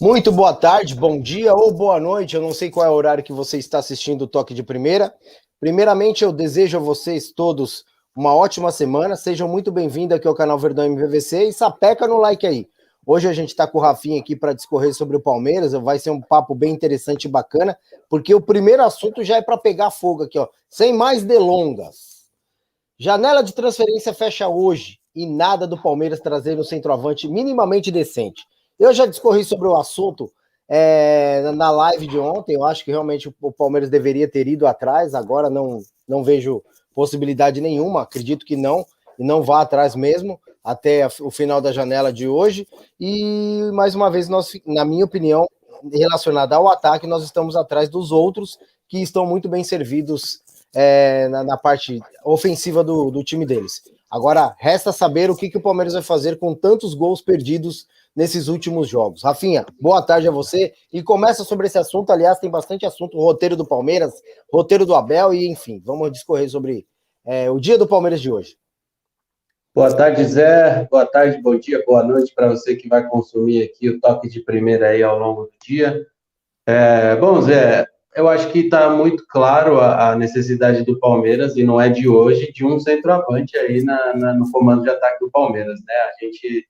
Muito boa tarde, bom dia ou boa noite. Eu não sei qual é o horário que você está assistindo o Toque de Primeira. Primeiramente, eu desejo a vocês todos uma ótima semana. Sejam muito bem-vindos aqui ao canal Verdão MVVC e sapeca no like aí. Hoje a gente está com o Rafinha aqui para discorrer sobre o Palmeiras. Vai ser um papo bem interessante e bacana, porque o primeiro assunto já é para pegar fogo aqui, ó. Sem mais delongas. Janela de transferência fecha hoje e nada do Palmeiras trazer um centroavante minimamente decente. Eu já discorri sobre o assunto na live de ontem. Eu acho que realmente o Palmeiras deveria ter ido atrás. Agora não vejo possibilidade nenhuma. Acredito que não, e não vá atrás mesmo até o final da janela de hoje. E mais uma vez, na minha opinião, relacionada ao ataque, nós estamos atrás dos outros que estão muito bem servidos na parte ofensiva do time deles. Agora, resta saber o que o Palmeiras vai fazer com tantos gols perdidos nesses últimos jogos. Rafinha, boa tarde a você. E começa sobre esse assunto. Aliás, tem bastante assunto, o roteiro do Palmeiras, roteiro do Abel, e enfim, vamos discorrer sobre o dia do Palmeiras de hoje. Boa tarde, Zé. Boa tarde, bom dia, boa noite para você que vai consumir aqui o Toque de Primeira aí ao longo do dia. Bom, Zé, eu acho que está muito claro a necessidade do Palmeiras, e não é de hoje, de um centroavante aí no comando de ataque do Palmeiras, né? A gente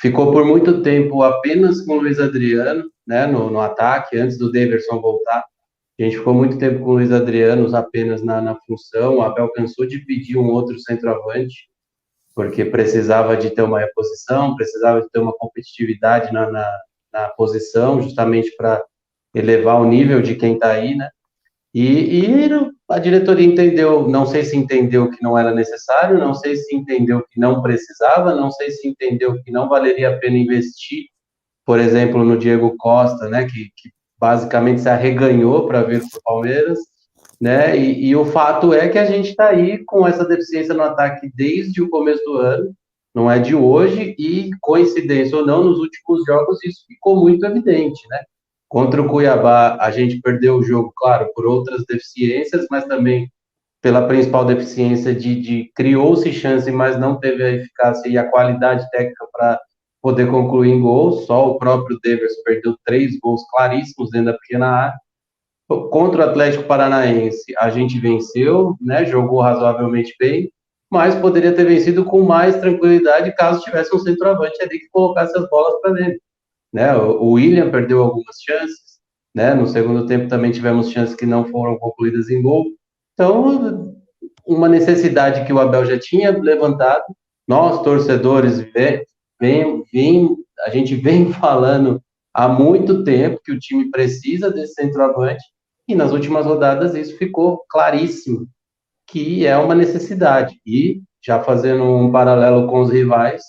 ficou por muito tempo apenas com o Luiz Adriano, né, no ataque, antes do Daverson voltar. A gente ficou muito tempo com o Luiz Adriano apenas na função. O Abel cansou de pedir um outro centroavante, porque precisava de ter uma reposição, precisava de ter uma competitividade na posição, justamente para elevar o nível de quem está aí, né? E a diretoria entendeu, não sei se entendeu que não era necessário, não sei se entendeu que não precisava, não sei se entendeu que não valeria a pena investir, por exemplo, no Diego Costa, né, que basicamente se arreganhou para vir para o Palmeiras, né? E o fato é que a gente está aí com essa deficiência no ataque desde o começo do ano, não é de hoje, e coincidência ou não, nos últimos jogos isso ficou muito evidente, né? Contra o Cuiabá, a gente perdeu o jogo, claro, por outras deficiências, mas também pela principal deficiência de criou-se chance, mas não teve a eficácia e a qualidade técnica para poder concluir em gols. Só o próprio Daverson perdeu 3 gols claríssimos dentro da pequena área. Contra o Atlético Paranaense, a gente venceu, né? Jogou razoavelmente bem, mas poderia ter vencido com mais tranquilidade caso tivesse um centroavante ali que colocasse as bolas para dentro, né? O William perdeu algumas chances, né? No segundo tempo também tivemos chances que não foram concluídas em gol. Então, uma necessidade que o Abel já tinha levantado, nós torcedores a gente vem falando há muito tempo que o time precisa desse centroavante, e nas últimas rodadas isso ficou claríssimo, que é uma necessidade. E, já fazendo um paralelo com os rivais,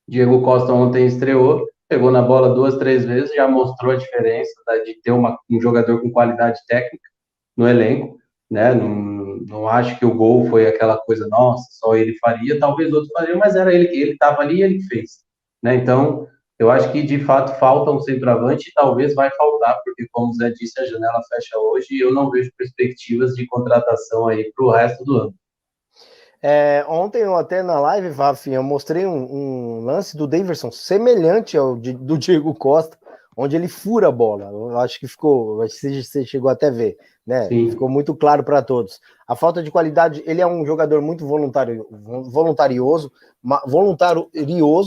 Diego Costa ontem estreou, pegou na bola 2, 3 vezes, já mostrou a diferença de ter um jogador com qualidade técnica no elenco, né? Não acho que o gol foi aquela coisa, nossa, só ele faria, talvez outros fariam, mas era ele que ele estava ali e ele fez, né? Então, eu acho que de fato falta um centroavante e talvez vai faltar, porque como o Zé disse, a janela fecha hoje e eu não vejo perspectivas de contratação aí para o resto do ano. Ontem eu até na live, Rafinha, eu mostrei um lance do Daverson semelhante ao do Diego Costa, onde ele fura a bola. Eu acho que ficou, você chegou até a ver, né? Sim. Ficou muito claro para todos. A falta de qualidade, ele é um jogador muito voluntarioso,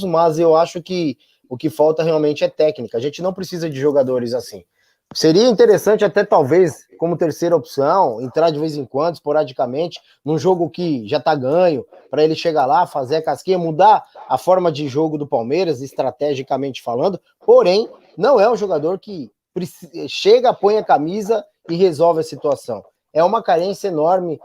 mas eu acho que o que falta realmente é técnica. A gente não precisa de jogadores assim. Seria interessante até talvez, como terceira opção, entrar de vez em quando, esporadicamente, num jogo que já tá ganho, para ele chegar lá, fazer a casquinha, mudar a forma de jogo do Palmeiras, estrategicamente falando, porém, não é um jogador que chega, põe a camisa e resolve a situação. É uma carência enorme.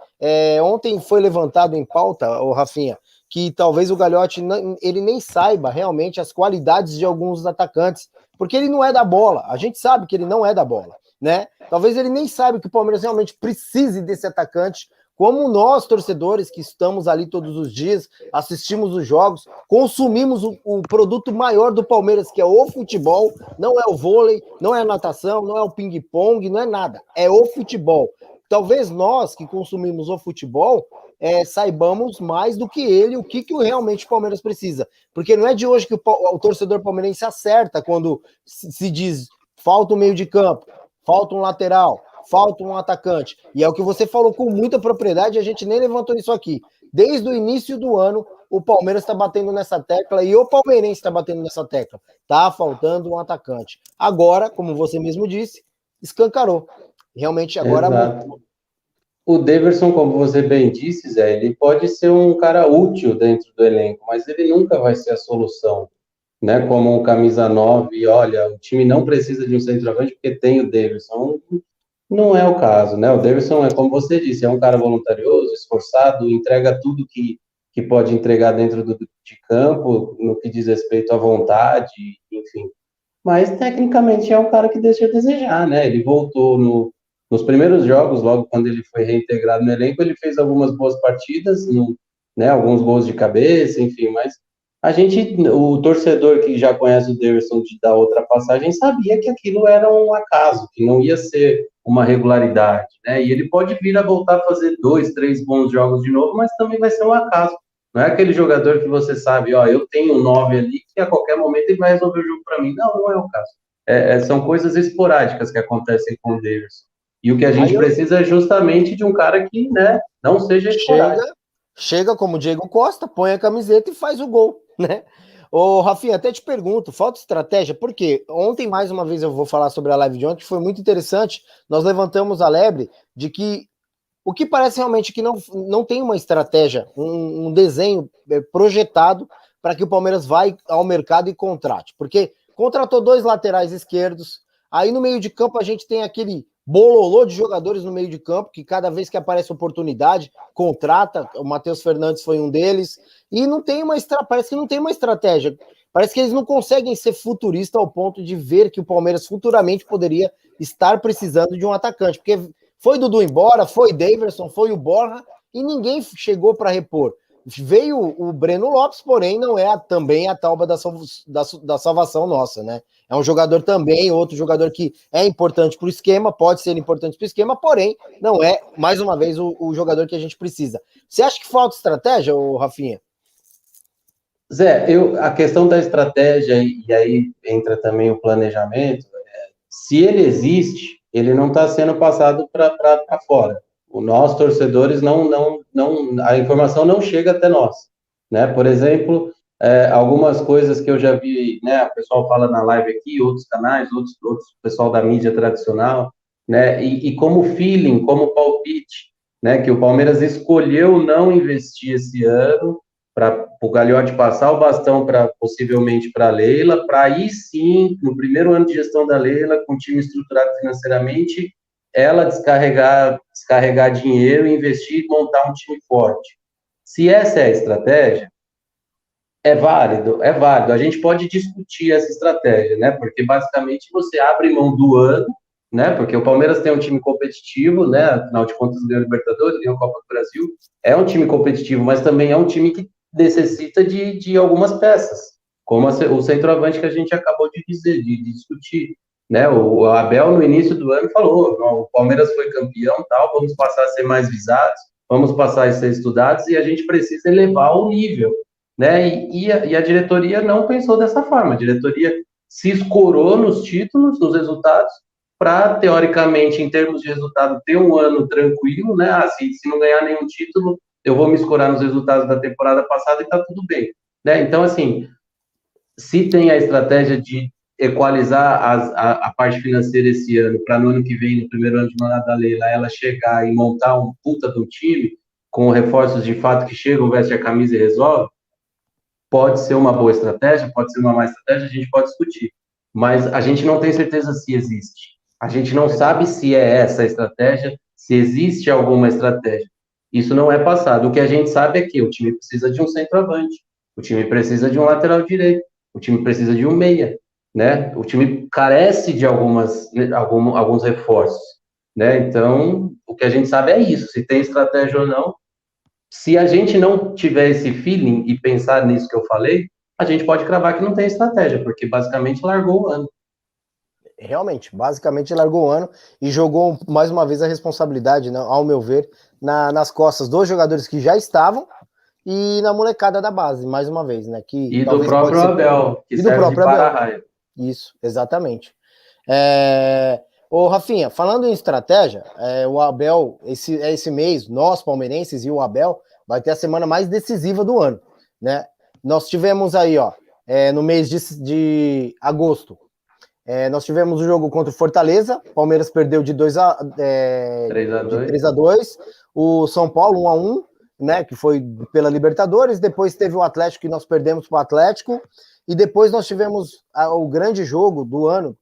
Ontem foi levantado em pauta, o Rafinha, que talvez o Gagliotti ele nem saiba realmente as qualidades de alguns atacantes, porque ele não é da bola. A gente sabe que ele não é da bola, né? Talvez ele nem saiba que o Palmeiras realmente precise desse atacante, como nós, torcedores, que estamos ali todos os dias, assistimos os jogos, consumimos o produto maior do Palmeiras, que é o futebol, não é o vôlei, não é a natação, não é o ping-pong, não é nada, é o futebol. Talvez nós, que consumimos o futebol, saibamos mais do que ele o que realmente o Palmeiras precisa. Porque não é de hoje que o torcedor palmeirense acerta quando se diz falta um meio de campo, falta um lateral, falta um atacante. E é o que você falou com muita propriedade, a gente nem levantou isso aqui. Desde o início do ano, o Palmeiras está batendo nessa tecla e o palmeirense está batendo nessa tecla. Tá faltando um atacante. Agora, como você mesmo disse, escancarou. Realmente agora... Exato. O Daverson, como você bem disse, Zé, ele pode ser um cara útil dentro do elenco, mas ele nunca vai ser a solução, né? Como um camisa 9, e olha, o time não precisa de um centroavante porque tem o Daverson. Não é o caso, né? O Daverson é, como você disse, é um cara voluntarioso, esforçado, entrega tudo que pode entregar dentro de campo, no que diz respeito à vontade, enfim. Mas, tecnicamente, é um cara que deixa a desejar, né? Ele voltou nos primeiros jogos, logo quando ele foi reintegrado no elenco, ele fez algumas boas partidas, né? Alguns gols de cabeça, enfim, mas o torcedor que já conhece o Daverson da outra passagem, sabia que aquilo era um acaso, que não ia ser uma regularidade, né? E ele pode vir a voltar a fazer 2, 3 bons jogos de novo, mas também vai ser um acaso. Não é aquele jogador que você sabe, ó, eu tenho um 9 ali que a qualquer momento ele vai resolver o jogo para mim. Não, não é o caso. São coisas esporádicas que acontecem com o Daverson. E o que a gente precisa é justamente de um cara que, né, não seja esporádico. Chega como Diego Costa, põe a camiseta e faz o gol, né? Ô, Rafinha, até te pergunto, falta estratégia? Porque ontem, mais uma vez, eu vou falar sobre a live de ontem, que foi muito interessante. Nós levantamos a lebre de que o que parece realmente que não tem uma estratégia, um desenho projetado para que o Palmeiras vai ao mercado e contrate. Porque contratou 2 laterais esquerdos, aí no meio de campo a gente tem aquele bololô de jogadores no meio de campo, que cada vez que aparece oportunidade, contrata, o Matheus Fernandes foi um deles, e não tem parece que não tem uma estratégia. Parece que eles não conseguem ser futuristas ao ponto de ver que o Palmeiras futuramente poderia estar precisando de um atacante, porque foi Dudu embora, foi Daverson, foi o Borja, e ninguém chegou para repor. Veio o Breno Lopes, porém não é também a tauba da salvação nossa, né? É um jogador também, outro jogador que é importante para o esquema, pode ser importante para o esquema, porém não é, mais uma vez, o jogador que a gente precisa. Você acha que falta estratégia, Rafinha? Zé, a questão da estratégia, e aí entra também o planejamento, se ele existe, ele não está sendo passado para fora. Nós, torcedores, a informação não chega até nós, né? Por exemplo, algumas coisas que eu já vi, né? O pessoal fala na live aqui, outros canais, outros pessoal da mídia tradicional, né? E como feeling, como palpite, né? Que o Palmeiras escolheu não investir esse ano para o Gagliotti passar o bastão possivelmente para a Leila, para aí sim, no primeiro ano de gestão da Leila, com o time estruturado financeiramente, ela descarregar dinheiro, investir e montar um time forte. Se essa é a estratégia, é válido, é válido. A gente pode discutir essa estratégia, né? Porque basicamente você abre mão do ano, né? Porque o Palmeiras tem um time competitivo, né? Afinal de contas, ganhou a Libertadores, ganhou a Copa do Brasil. É um time competitivo, mas também é um time que necessita de algumas peças, como o centroavante que a gente acabou de dizer, de discutir, né? O Abel, no início do ano, falou: o Palmeiras foi campeão, tal, vamos passar a ser mais visados, vamos passar a ser estudados e a gente precisa elevar o nível, né? E a diretoria não pensou dessa forma. A diretoria se escorou nos títulos, nos resultados, para, teoricamente, em termos de resultado, ter um ano tranquilo, né? Se não ganhar nenhum título, eu vou me escorar nos resultados da temporada passada e tá tudo bem, né? Então, assim, se tem a estratégia de equalizar a parte financeira esse ano, para no ano que vem, no primeiro ano de mandato da Leila, ela chegar e montar um puta de um time, com reforços de fato que chegam, veste a camisa e resolve, pode ser uma boa estratégia, pode ser uma má estratégia, a gente pode discutir. Mas a gente não tem certeza se existe. A gente não sabe se é essa a estratégia, se existe alguma estratégia. Isso não é passado. O que a gente sabe é que o time precisa de um centroavante, o time precisa de um lateral direito, o time precisa de um meia, né? O time carece de alguns reforços, né? Então, o que a gente sabe é isso. Se tem estratégia ou não, se a gente não tiver esse feeling e pensar nisso que eu falei, a gente pode cravar que não tem estratégia, porque basicamente largou o ano. realmente, basicamente largou o ano e jogou mais uma vez a responsabilidade, né, ao meu ver, nas costas dos jogadores que já estavam e na molecada da base, mais uma vez, né? Que E do talvez pode próprio ser. Abel, que E do serve de próprio Abel. para-raio. Isso, exatamente. Ô, Rafinha, falando em estratégia, o Abel, esse mês, nós palmeirenses e o Abel, vai ter a semana mais decisiva do ano, né? Nós tivemos aí, ó, no mês de agosto, nós tivemos o jogo contra o Fortaleza, Palmeiras perdeu de 3 a 2, o São Paulo 1-1, né, que foi pela Libertadores, depois teve o Atlético que nós perdemos para o Atlético, e depois nós tivemos o grande jogo do ano,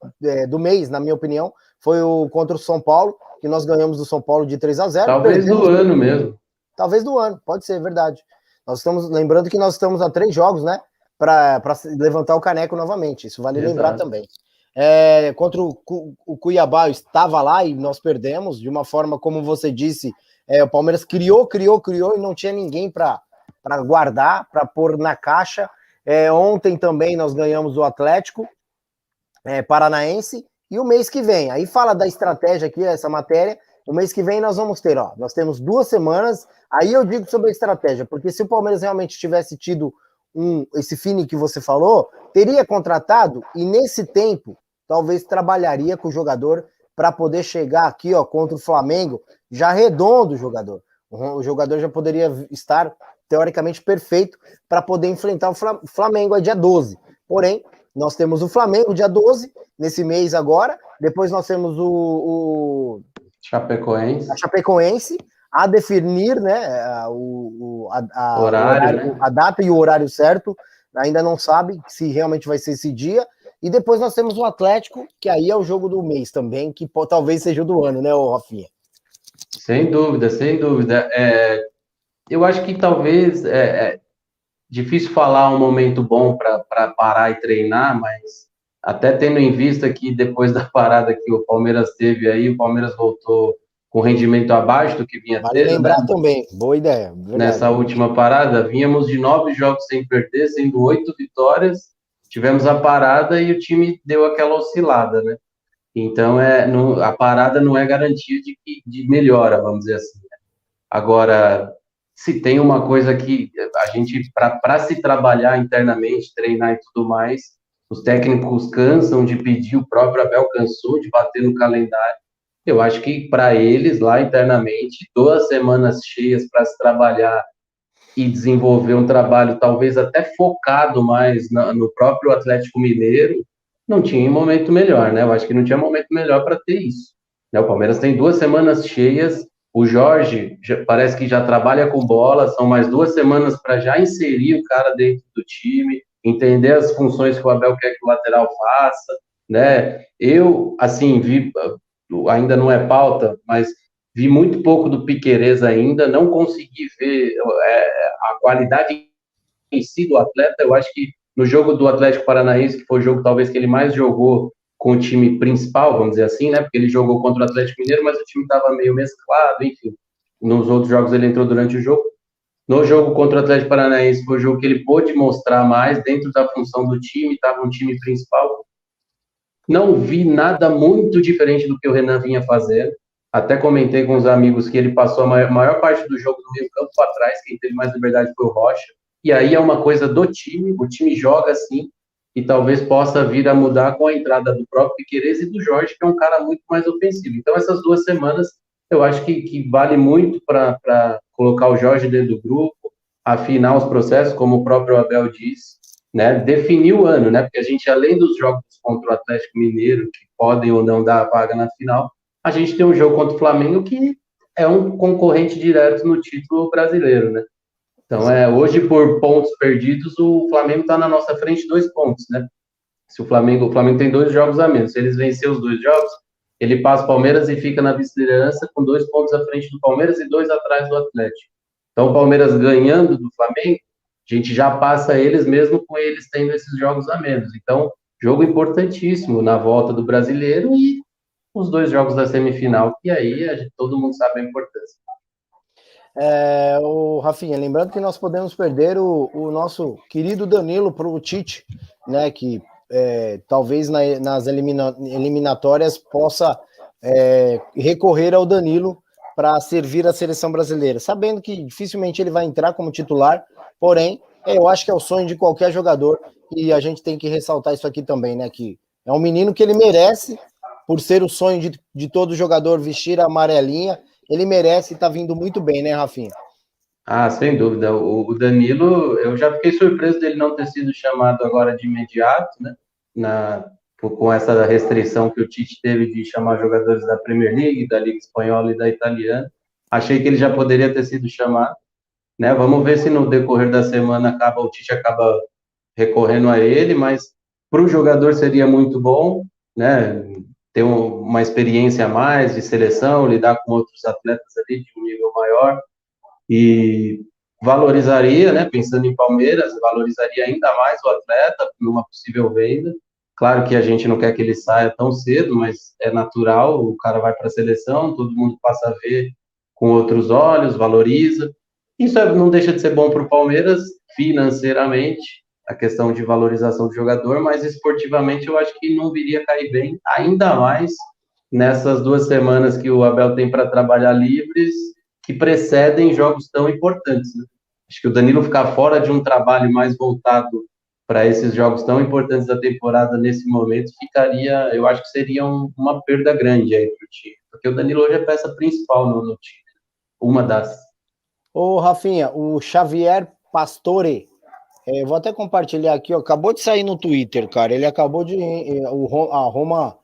do mês, na minha opinião, foi o contra o São Paulo, que nós ganhamos do São Paulo de 3 a 0. Talvez do ano mesmo. Talvez do ano, pode ser, verdade. Nós estamos, lembrando que nós estamos a 3 jogos, né, para levantar o caneco novamente, isso vale lembrar também. Contra o Cuiabá, eu estava lá e nós perdemos, de uma forma, como você disse, o Palmeiras criou e não tinha ninguém para guardar, para pôr na caixa. Ontem também nós ganhamos o Atlético Paranaense, e o mês que vem, aí fala da estratégia aqui, essa matéria, o mês que vem nós vamos ter, nós temos 2 semanas, aí eu digo sobre a estratégia, porque se o Palmeiras realmente tivesse tido esse Fini que você falou, teria contratado, e nesse tempo, talvez trabalharia com o jogador para poder chegar aqui, contra o Flamengo, já redondo o jogador. O jogador já poderia estar, teoricamente, perfeito para poder enfrentar o Flamengo aí dia 12. Porém, nós temos o Flamengo dia 12, nesse mês agora, depois nós temos o Chapecoense, a definir, né, horário, né? A data e o horário certo, ainda não sabe se realmente vai ser esse dia, e depois nós temos o Atlético, que aí é o jogo do mês também, que talvez seja o do ano, né, Rafinha? Sem dúvida, sem dúvida. Eu acho que talvez difícil falar um momento bom para parar e treinar, mas até tendo em vista que depois da parada que o Palmeiras teve aí, o Palmeiras voltou com rendimento abaixo do que vinha vale tendo, lembrar, né? Também, boa ideia. Verdade. Nessa última parada, vínhamos de 9 jogos sem perder, sendo 8 vitórias, tivemos a parada e o time deu aquela oscilada, né? Então, a parada não é garantia de melhora, vamos dizer assim. Agora, se tem uma coisa que a gente, para se trabalhar internamente, treinar e tudo mais, os técnicos cansam de pedir, o próprio Abel cansou de bater no calendário. Eu acho que para eles, lá internamente, 2 semanas cheias para se trabalhar e desenvolver um trabalho talvez até focado mais no próprio Atlético Mineiro, não tinha momento melhor, né? Eu acho que não tinha momento melhor para ter isso. O Palmeiras tem 2 semanas cheias, o Jorge parece que já trabalha com bola, são mais 2 semanas para já inserir o cara dentro do time, entender as funções que o Abel quer que o lateral faça, né? Eu, assim, ainda não é pauta, mas vi muito pouco do Piquerez ainda, não consegui ver a qualidade em si do atleta. Eu acho que no jogo do Atlético Paranaense, que foi o jogo talvez que ele mais jogou com o time principal, vamos dizer assim, né? Porque ele jogou contra o Atlético Mineiro, mas o time estava meio mesclado, enfim. Nos outros jogos ele entrou durante o jogo. No jogo contra o Atlético Paranaense foi o jogo que ele pôde mostrar mais dentro da função do time, estava um time principal. Não vi nada muito diferente do que o Renan vinha fazendo. Até comentei com os amigos que ele passou a maior parte do jogo do meio campo para trás, quem teve mais liberdade foi o Rocha. E aí é uma coisa do time, o time joga assim, e talvez possa vir a mudar com a entrada do próprio Piquerez e do Jorge, que é um cara muito mais ofensivo. Então essas 2 semanas eu acho que vale muito para colocar o Jorge dentro do grupo, afinar os processos, como o próprio Abel disse, né, definir o ano, né, porque a gente, além dos jogos contra o Atlético Mineiro, que podem ou não dar a vaga na final, a gente tem um jogo contra o Flamengo que é um concorrente direto no título brasileiro, né? Então, hoje, por pontos perdidos, o Flamengo está na nossa frente 2 pontos, né? Se o Flamengo tem 2 jogos a menos, se eles vencer os 2 jogos, ele passa o Palmeiras e fica na vice-liderança com 2 pontos à frente do Palmeiras e 2 atrás do Atlético. Então, o Palmeiras ganhando do Flamengo, a gente já passa eles mesmo com eles tendo esses jogos a menos. Então, jogo importantíssimo na volta do Brasileiro e os 2 jogos da semifinal, que aí todo mundo sabe a importância. O Rafinha, lembrando que nós podemos perder o nosso querido Danilo para o Tite, né, que talvez nas eliminatórias possa recorrer ao Danilo para servir a seleção brasileira, sabendo que dificilmente ele vai entrar como titular, porém, eu acho que é o sonho de qualquer jogador, e a gente tem que ressaltar isso aqui também, né, que é um menino que ele merece, por ser o sonho de todo jogador vestir a amarelinha, ele merece e tá vindo muito bem, né, Rafinha? Ah, sem dúvida. O Danilo, eu já fiquei surpreso dele não ter sido chamado agora de imediato, né? Com essa restrição que o Tite teve de chamar jogadores da Premier League, da Liga Espanhola e da Italiana. Achei que ele já poderia ter sido chamado, né? Vamos ver se no decorrer da semana o Tite acaba recorrendo a ele, mas para o jogador seria muito bom, né? Ter uma experiência a mais de seleção, lidar com outros atletas ali de um nível maior e valorizaria, né? Pensando em Palmeiras, valorizaria ainda mais o atleta numa possível venda. Claro que a gente não quer que ele saia tão cedo, mas é natural, o cara vai para a seleção, todo mundo passa a ver com outros olhos, valoriza. Isso não deixa de ser bom para o Palmeiras financeiramente, a questão de valorização do jogador, mas esportivamente eu acho que não viria cair bem, ainda mais nessas 2 semanas que o Abel tem para trabalhar livres, que precedem jogos tão importantes, né? Acho que o Danilo ficar fora de um trabalho mais voltado para esses jogos tão importantes da temporada nesse momento, eu acho que seria uma perda grande aí para o time, porque o Danilo hoje é a peça principal no time, uma das. Ô, Rafinha, o Xavier Pastore, vou até compartilhar aqui, ó, acabou de sair no Twitter, cara, ele acabou de... a Roma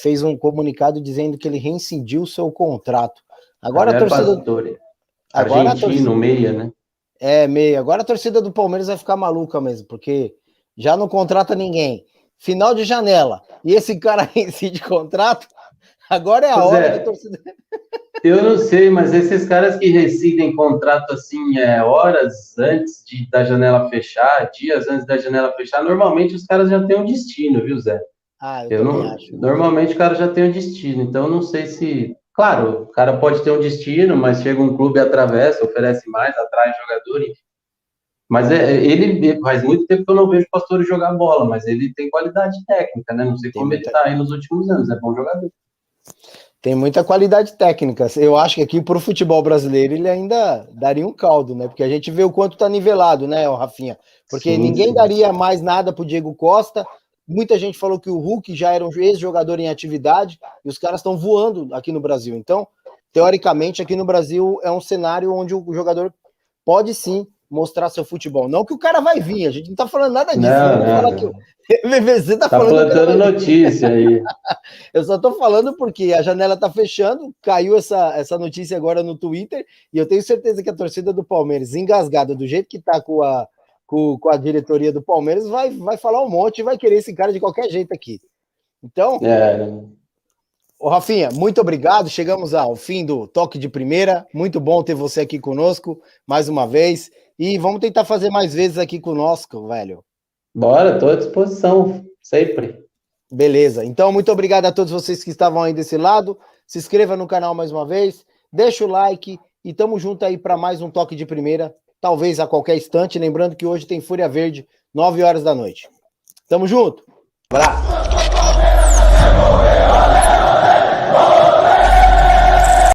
fez um comunicado dizendo que ele reincidiu o seu contrato. Agora Javier a torcida... Pastore, Agora argentino, meia, né? Meia. Agora a torcida do Palmeiras vai ficar maluca mesmo, porque já não contrata ninguém. Final de janela. E esse cara reincide contrato, agora é a hora de torcida... Eu não sei, mas esses caras que rescindem contrato assim, horas antes da janela fechar, dias antes da janela fechar, normalmente os caras já têm um destino, viu, Zé? Eu também acho. Normalmente o cara já tem um destino, então eu não sei se. Claro, o cara pode ter um destino, mas chega um clube e atravessa, oferece mais, atrai jogador, enfim. Mas ele faz muito tempo que eu não vejo o Pastore jogar bola, mas ele tem qualidade técnica, né? Não sei como ele tá aí nos últimos anos, é bom jogador. Tem muita qualidade técnica. Eu acho que aqui pro futebol brasileiro ele ainda daria um caldo, né? Porque a gente vê o quanto tá nivelado, né, Rafinha? Porque ninguém daria mais nada pro Diego Costa. Muita gente falou que o Hulk já era um ex-jogador em atividade e os caras estão voando aqui no Brasil. Então, teoricamente, aqui no Brasil é um cenário onde o jogador pode sim mostrar seu futebol. Não que o cara vai vir, a gente não tá falando nada disso. Não. O VVZ tá falando plantando notícia aí. Eu só tô falando porque a janela tá fechando, caiu essa notícia agora no Twitter, e eu tenho certeza que a torcida do Palmeiras, engasgada do jeito que tá com a diretoria do Palmeiras, vai falar um monte e vai querer esse cara de qualquer jeito aqui. Então, ô Rafinha, muito obrigado, chegamos ao fim do Toque de Primeira, muito bom ter você aqui conosco, mais uma vez, e vamos tentar fazer mais vezes aqui conosco, velho. Bora, tô à disposição, sempre. Beleza, então muito obrigado a todos vocês que estavam aí desse lado, se inscreva no canal mais uma vez, deixa o like e tamo junto aí para mais um Toque de Primeira, talvez a qualquer instante, lembrando que hoje tem Fúria Verde, 9 horas da noite. Tamo junto, abraço!